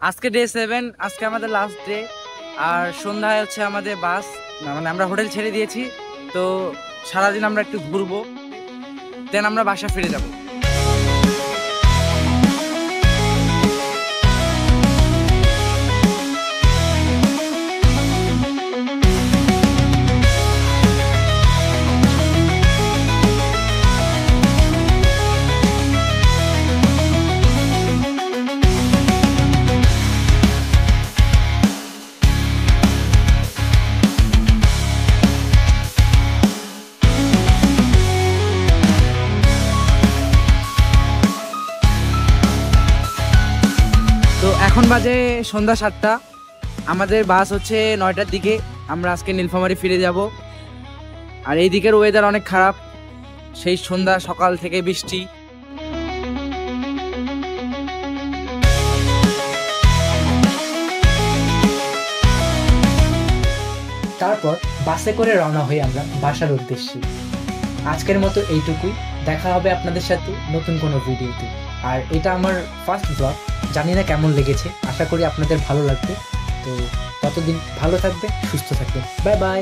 আজকে ডে 7, আজকে আমাদের লাস্ট ডে। আর সন্ধ্যায় হচ্ছে আমাদের বাস, মানে আমরা হোটেল ছেড়ে দিয়েছি। তো সারাদিন আমরা একটু ঘুরবো, দেন আমরা বাসা ফিরে যাব। তো এখন বাজে সন্ধ্যা 7টা, আমাদের বাস হচ্ছে 9টার দিকে। আমরা আজকে নীলফামারী ফিরে যাব। আর এই দিকের ওয়েদার অনেক খারাপ, সেই সন্ধ্যা সকাল থেকে বৃষ্টি। তারপর বাসে করে রওনা হই আমরা বাসার উদ্দেশ্যে। আজকের মতো এইটুকুই, দেখা হবে আপনাদের সাথে নতুন কোনো ভিডিওতে। আর এটা আমার ফার্স্ট ব্লগ, জানি না কেমন লেগেছে, আশা করি আপনাদের ভালো লাগবে। তো ততদিন ভালো থাকবে, সুস্থ থাকবেন, বাই বাই।